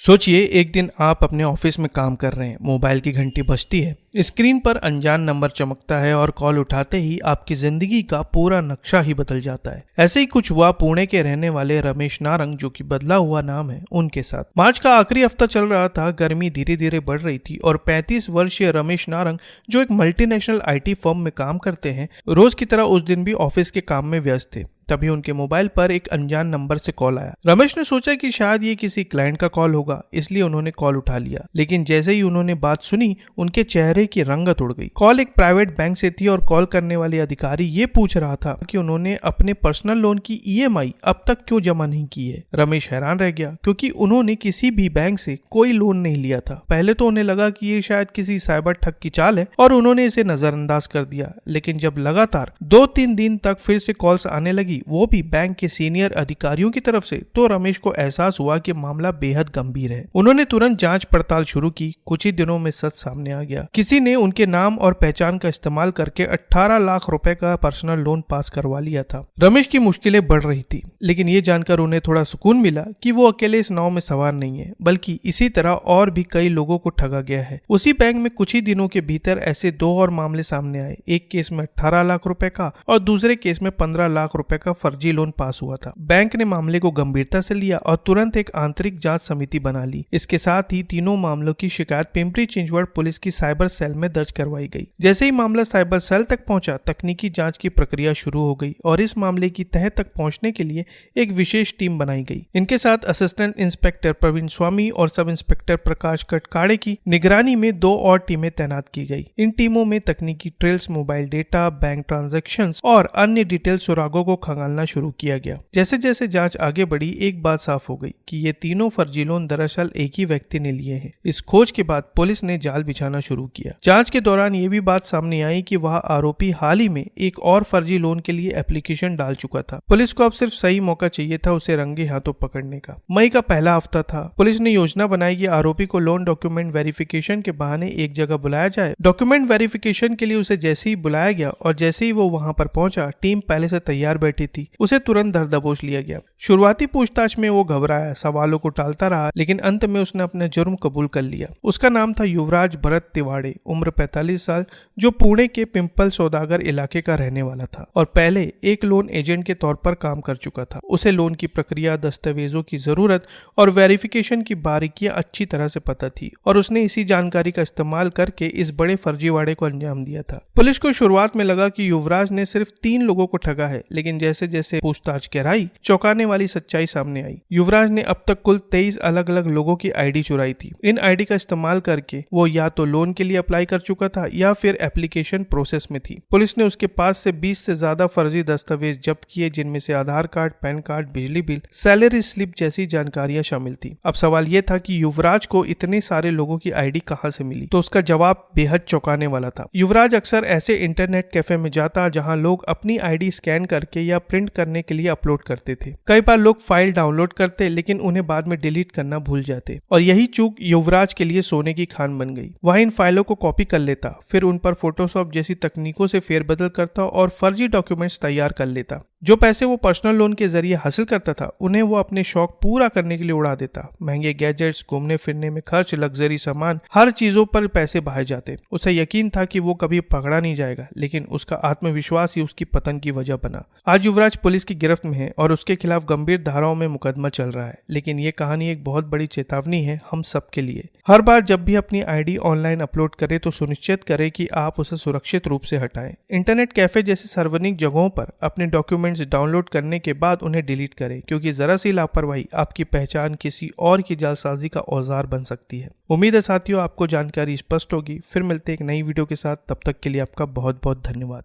सोचिए एक दिन आप अपने ऑफिस में काम कर रहे हैं, मोबाइल की घंटी बजती है, स्क्रीन पर अनजान नंबर चमकता है और कॉल उठाते ही आपकी जिंदगी का पूरा नक्शा ही बदल जाता है। ऐसे ही कुछ हुआ पुणे के रहने वाले रमेश नारंग, जो कि बदला हुआ नाम है, उनके साथ। मार्च का आखिरी हफ्ता चल रहा था, गर्मी धीरे धीरे बढ़ रही थी और 35 वर्षीय रमेश नारंग, जो एक मल्टीनेशनल आईटी फर्म में काम करते हैं, रोज की तरह उस दिन भी ऑफिस के काम में व्यस्त थे। तभी उनके मोबाइल पर एक अनजान नंबर से कॉल आया। रमेश ने सोचा कि शायद ये किसी क्लाइंट का कॉल होगा, इसलिए उन्होंने कॉल उठा लिया। लेकिन जैसे ही उन्होंने बात सुनी, उनके चेहरे की रंगत उड़ गई। कॉल एक प्राइवेट बैंक से थी और कॉल करने वाले अधिकारी ये पूछ रहा था कि उन्होंने अपने पर्सनल लोन की ईएमआई अब तक क्यों जमा नहीं की है। रमेश हैरान रह गया, क्योंकि उन्होंने किसी भी बैंक से कोई लोन नहीं लिया था। पहले तो उन्हें लगा कि ये शायद किसी साइबर ठग की चाल है और उन्होंने इसे नजरअंदाज कर दिया। लेकिन जब लगातार 2-3 दिन तक फिर से कॉल्स आने लगी, वो भी बैंक के सीनियर अधिकारियों की तरफ से, तो रमेश को एहसास हुआ कि मामला बेहद गंभीर है। उन्होंने तुरंत जांच पड़ताल शुरू की। कुछ ही दिनों में सच सामने आ गया। किसी ने उनके नाम और पहचान का इस्तेमाल करके 18 लाख रुपए का पर्सनल लोन पास करवा लिया था। रमेश की मुश्किलें बढ़ रही थी, लेकिन ये जानकर उन्हें थोड़ा सुकून मिला कि वो अकेले इस नाव में सवार नहीं है, बल्कि इसी तरह और भी कई लोगों को ठगा गया है। उसी बैंक में कुछ ही दिनों के भीतर ऐसे 2 और मामले सामने आए। एक केस में 18 लाख रुपए का और दूसरे केस में 15 लाख रुपए का फर्जी लोन पास हुआ था। बैंक ने मामले को गंभीरता से लिया और तुरंत एक आंतरिक जांच समिति बना ली। इसके साथ ही तीनों मामलों की शिकायत पिंपरी चिंचवड़ पुलिस की साइबर सेल में दर्ज करवाई गई। जैसे ही मामला साइबर सेल तक पहुंचा, तकनीकी जांच की प्रक्रिया शुरू हो गई और इस मामले की तह तक पहुंचने के लिए एक विशेष टीम बनाई गई। इनके साथ असिस्टेंट इंस्पेक्टर प्रवीण स्वामी और सब इंस्पेक्टर प्रकाश कटकाड़े की निगरानी में 2 और टीमें तैनात की गई। इन टीमों में तकनीकी trails, mobile data, bank transactions और अन्य डिटेल सुरागों को खंगालना शुरू किया गया। जैसे जैसे जांच आगे बढ़ी, एक बात साफ हो गई कि ये तीनों फर्जी लोन दरअसल एक ही व्यक्ति ने लिए हैं। इस खोज के बाद पुलिस ने जाल बिछाना शुरू किया। जांच के दौरान ये भी बात सामने आई कि वह आरोपी हाल ही में एक और फर्जी लोन के लिए एप्लीकेशन डाल चुका था। पुलिस को अब सिर्फ सही मौका चाहिए था उसे रंगे हाथों पकड़ने का। मई का पहला हफ्ता था। पुलिस ने योजना बनाई कि आरोपी को लोन डॉक्यूमेंट वेरिफिकेशन के बहाने एक जगह बुलाया जाए। डॉक्यूमेंट वेरिफिकेशन के लिए उसे जैसे ही बुलाया गया और जैसे ही वो वहां पर पहुंचा, टीम पहले से तैयार बैठी थी। उसे तुरंत धर दबोच लिया गया। शुरुआती पूछताछ में वो घबराया, सवालों को टालता रहा, लेकिन अंत में उसने अपना जुर्म कबूल कर लिया। उसका नाम था युवराज भरत तिवाड़े, उम्र 45 साल, जो पुणे के पिंपल सौदागर इलाके का रहने वाला था और पहले एक लोन एजेंट के तौर पर काम कर चुका था। उसे लोन की प्रक्रिया, दस्तावेजों की जरूरत और वेरिफिकेशन की बारीकियां अच्छी तरह से पता थी और उसने इसी जानकारी का इस्तेमाल करके इस बड़े फर्जीवाड़े को अंजाम दिया था। पुलिस को शुरुआत में लगा कि युवराज ने सिर्फ 3 लोगों को ठगा है, लेकिन जैसे जैसे पूछताछ गहराई, चौंकाने वाली सच्चाई सामने आई। युवराज ने अब तक कुल 23 अलग अलग लोगों की आईडी चुराई थी। इन आईडी का इस्तेमाल करके वो या तो लोन के लिए अप्लाई कर चुका था या फिर एप्लीकेशन प्रोसेस में थी। पुलिस ने उसके पास से 20 से ज्यादा फर्जी दस्तावेज जब्त किए, जिनमें से आधार कार्ड, पैन कार्ड, बिजली बिल, सैलरी स्लिप जैसी जानकारियां शामिल थी। अब सवाल यह था कि युवराज को इतने सारे लोगों की आईडी कहां से मिली, तो उसका जवाब बेहद चौंकाने वाला था। युवराज अक्सर ऐसे इंटरनेट कैफे में जाता जहां लोग अपनी आईडी स्कैन करके या प्रिंट करने के लिए अपलोड करते थे। कई बार लोग फाइल डाउनलोड करते, लेकिन उन्हें बाद में डिलीट करना भूल जाते और यही चूक युवराज के लिए सोने की खान बन गई। वह इन फाइलों को कॉपी कर लेता, फिर उन पर फोटोशॉप जैसी तकनीकों से फेरबदल करता और फर्जी डॉक्यूमेंट्स तैयार कर लेता। जो पैसे वो पर्सनल लोन के जरिए हासिल करता था, उन्हें वो अपने शौक पूरा करने के लिए उड़ा देता। महंगे गैजेट्स, घूमने फिरने में खर्च, लग्जरी सामान, हर चीजों पर पैसे बहाए जाते। उसे यकीन था कि वो कभी पकड़ा नहीं जाएगा, लेकिन उसका आत्मविश्वास ही उसकी पतन की वजह बना। आज युवराज पुलिस की गिरफ्त में है और उसके खिलाफ गंभीर धाराओं में मुकदमा चल रहा है। लेकिन ये कहानी एक बहुत बड़ी चेतावनी है हम सबके लिए। हर बार जब भी अपनी आईडी ऑनलाइन अपलोड करें, तो सुनिश्चित करें कि आप उसे सुरक्षित रूप से हटाएं। इंटरनेट कैफे जैसी सार्वजनिक जगहों पर अपने डॉक्यूमेंट्स डाउनलोड करने के बाद उन्हें डिलीट करें, क्योंकि जरा सी लापरवाही आपकी पहचान किसी और की जालसाजी का औजार बन सकती है। उम्मीद है साथियों, आपको जानकारी स्पष्ट होगी। फिर मिलते हैं एक नई वीडियो के साथ। तब तक के लिए आपका बहुत बहुत धन्यवाद।